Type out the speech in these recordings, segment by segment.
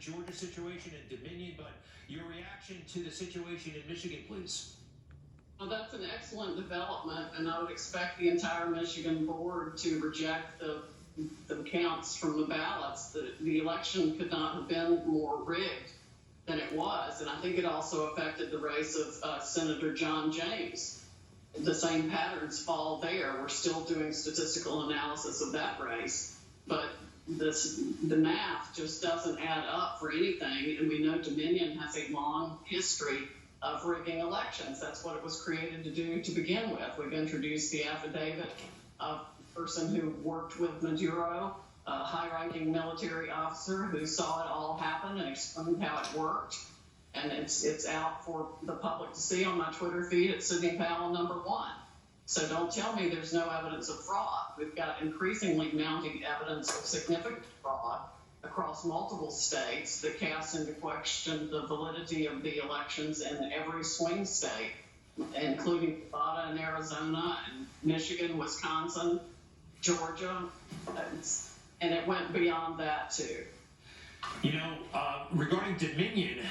Georgia situation in Dominion, but your reaction to the situation in Michigan, please. Well, that's an excellent development, and I would expect the entire Michigan board to reject the counts from the ballots. The election could not have been more rigged than it was, and I think it also affected the race of Senator John James. The same patterns fall there. We're still doing statistical analysis of that race, but the math just doesn't add up for anything, and we know Dominion has a long history of rigging elections. That's what it was created to do to begin with. We've introduced the affidavit of a person who worked with Maduro, a high-ranking military officer who saw it all happen and explained how it worked. And it's out for the public to see on my Twitter feed at Sidney Powell #1. So don't tell me there's no evidence of fraud. We've got increasingly mounting evidence of significant fraud across multiple states that casts into question the validity of the elections in every swing state, including Nevada and Arizona and Michigan, Wisconsin, Georgia, and it went beyond that too. You know, regarding Dominion,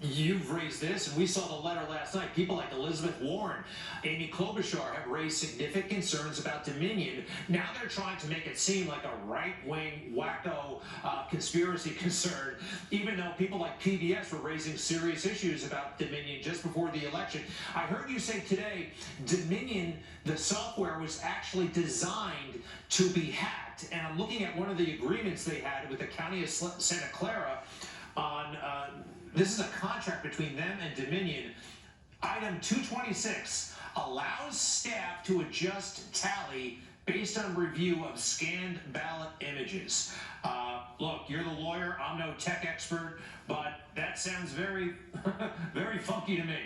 you've raised this, and we saw the letter last night. People like Elizabeth Warren, Amy Klobuchar have raised significant concerns about Dominion. Now they're trying to make it seem like a right-wing, wacko conspiracy concern, even though people like PBS were raising serious issues about Dominion just before the election. I heard you say today, Dominion, the software was actually designed to be hacked. And I'm looking at one of the agreements they had with the County of Santa Clara on, this is a contract between them and Dominion. Item 226 allows staff to adjust tally based on review of scanned ballot images. Look, you're the lawyer, I'm no tech expert, but that sounds very, very funky to me.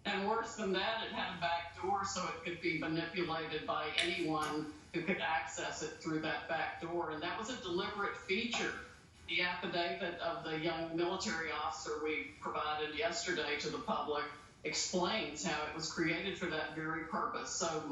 And worse than that, it had a back door so it could be manipulated by anyone who could access it through that back door. And that was a deliberate feature. The affidavit of the young military officer we provided yesterday to the public explains how it was created for that very purpose. So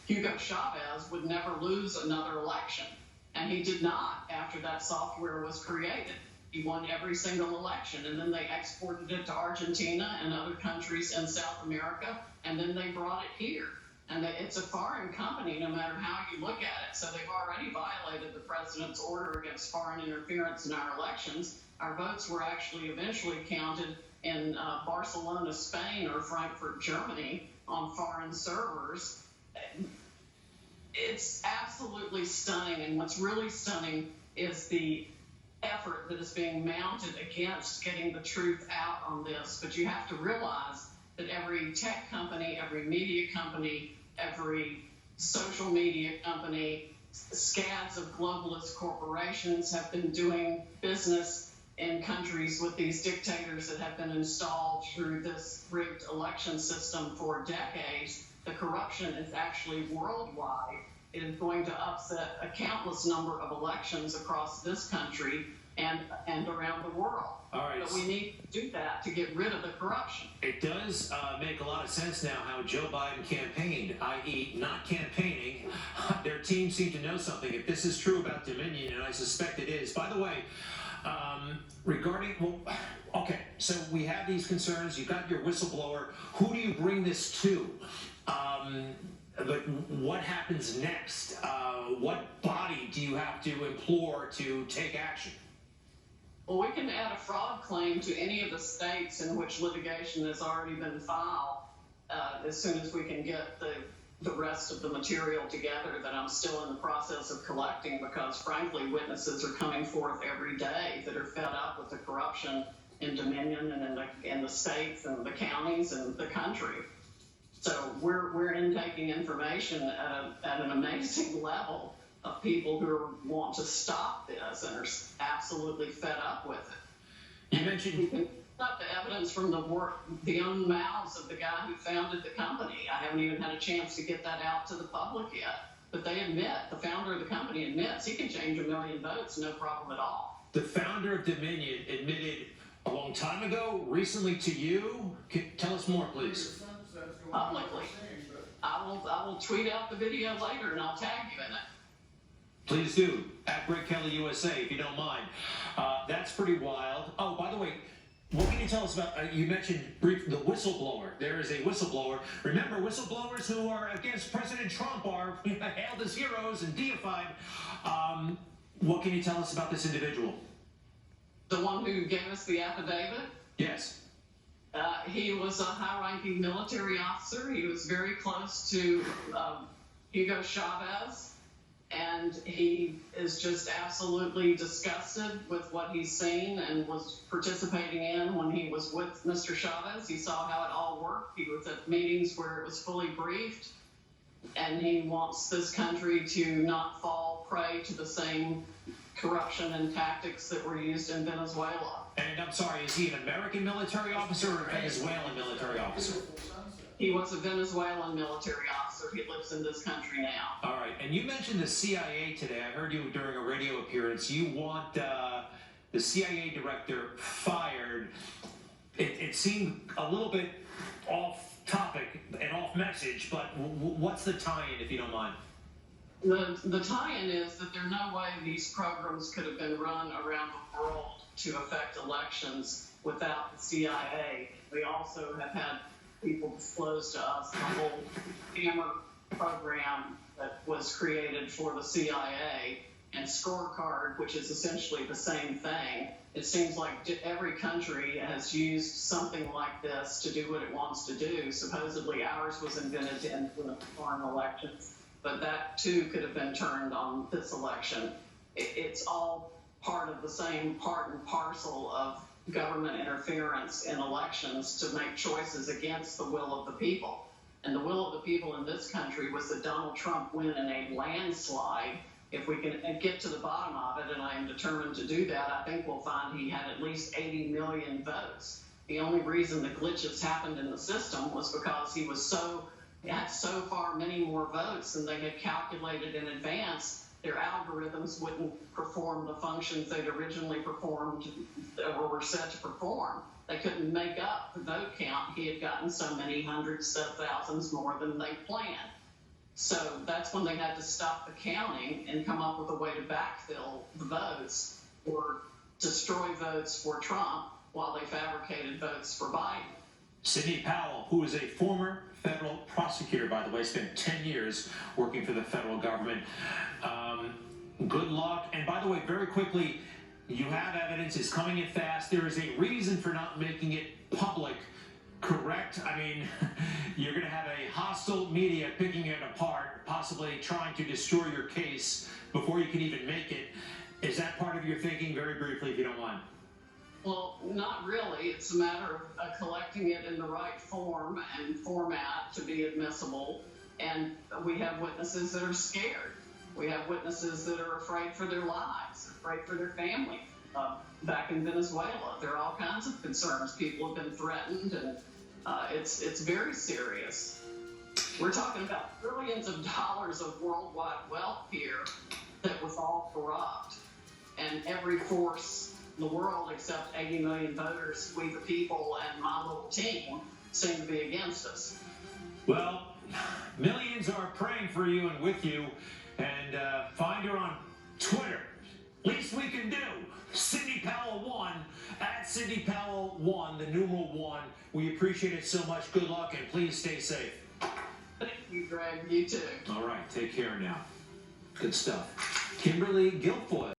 Hugo Chavez would never lose another election. And he did not after that software was created. He won every single election, and then they exported it to Argentina and other countries in South America, and then they brought it here. And it's a foreign company no matter how you look at it. So they've already violated the president's order against foreign interference in our elections. Our votes were actually eventually counted in Barcelona, Spain, or Frankfurt, Germany on foreign servers. It's absolutely stunning. And what's really stunning is the effort that is being mounted against getting the truth out on this. But you have to realize that every tech company, every media company, every social media company, scads of globalist corporations have been doing business in countries with these dictators that have been installed through this rigged election system for decades. The corruption is actually worldwide. It is going to upset a countless number of elections across this country and around the world. All right. But we need to do that to get rid of the corruption. It does make a lot of sense now how Joe Biden campaigned, i.e. not campaigning. Their team seemed to know something. If this is true about Dominion, and I suspect it is. By the way, okay, so we have these concerns. You've got your whistleblower. Who do you bring this to? But what happens next? What body do you have to implore to take action? Well, we can add a fraud claim to any of the states in which litigation has already been filed as soon as we can get the rest of the material together that I'm still in the process of collecting, because frankly, witnesses are coming forth every day that are fed up with the corruption in Dominion and in the states and the counties and the country. So we're intaking information at an amazing level of people who want to stop this and are absolutely fed up with it. You mentioned we can up the evidence from the own mouths of the guy who founded the company. I haven't even had a chance to get that out to the public yet, but they admit, the founder of the company admits he can change 1 million votes, no problem at all. The founder of Dominion admitted a long time ago, recently to you. Tell us more, please. Publicly. I will tweet out the video later and I'll tag you in it. Please do. At Greg Kelly USA, if you don't mind. That's pretty wild. Oh, by the way, what can you tell us about, you mentioned the whistleblower. There is a whistleblower. Remember, whistleblowers who are against President Trump are hailed as heroes and deified. What can you tell us about this individual? The one who gave us the affidavit? Yes. He was a high-ranking military officer. He was very close to Hugo Chavez, and he is just absolutely disgusted with what he's seen and was participating in when he was with Mr. Chavez. He saw how it all worked. He was at meetings where it was fully briefed, and he wants this country to not fall prey to the same corruption and tactics that were used in Venezuela. And I'm sorry, is he an American military officer or a Venezuelan military officer? He was a Venezuelan military officer. He lives in this country now. All right. And you mentioned the CIA today. I heard you during a radio appearance. You want the CIA director fired. It seemed a little bit off topic and off message, but what's the tie-in, if you don't mind? The tie-in is that there's no way these programs could have been run around the world to affect elections without the CIA. We also have had people disclose to us the whole Hammer program that was created for the CIA and Scorecard, which is essentially the same thing. It seems like every country has used something like this to do what it wants to do. Supposedly ours was invented to influence foreign elections, but that too could have been turned on this election. It's all part of the same part and parcel of government interference in elections to make choices against the will of the people. And the will of the people in this country was that Donald Trump win in a landslide. If we can get to the bottom of it, and I am determined to do that, I think we'll find he had at least 80 million votes. The only reason the glitches happened in the system was because he had so far many more votes than they had calculated in advance. Their algorithms wouldn't perform the functions they'd originally performed or were set to perform. They couldn't make up the vote count. He had gotten so many hundreds of thousands more than they planned. So that's when they had to stop the counting and come up with a way to backfill the votes or destroy votes for Trump while they fabricated votes for Biden. Sidney Powell, who is a former federal prosecutor, by the way, spent 10 years working for the federal government. Good luck. And by the way, very quickly, you have evidence. It's coming in fast. There is a reason for not making it public, correct? I mean, you're going to have a hostile media picking it apart, possibly trying to destroy your case before you can even make it. Is that part of your thinking? Very briefly, if you don't mind. Well, not really. It's a matter of collecting it in the right form and format to be admissible. And we have witnesses that are scared. We have witnesses that are afraid for their lives, afraid for their family. Back in Venezuela, there are all kinds of concerns. People have been threatened, and it's very serious. We're talking about trillions of dollars of worldwide wealth here that was all corrupt. And every force in the world except 80 million voters, we the people, and my little team seem to be against us. Well, millions are praying for you and with you. And find her on Twitter. Least we can do. Sidney Powell 1 at Sidney Powell 1, the numeral 1. We appreciate it so much. Good luck and please stay safe. Thank you, Greg. You too. All right, take care now. Good stuff. Kimberly Guilfoyle.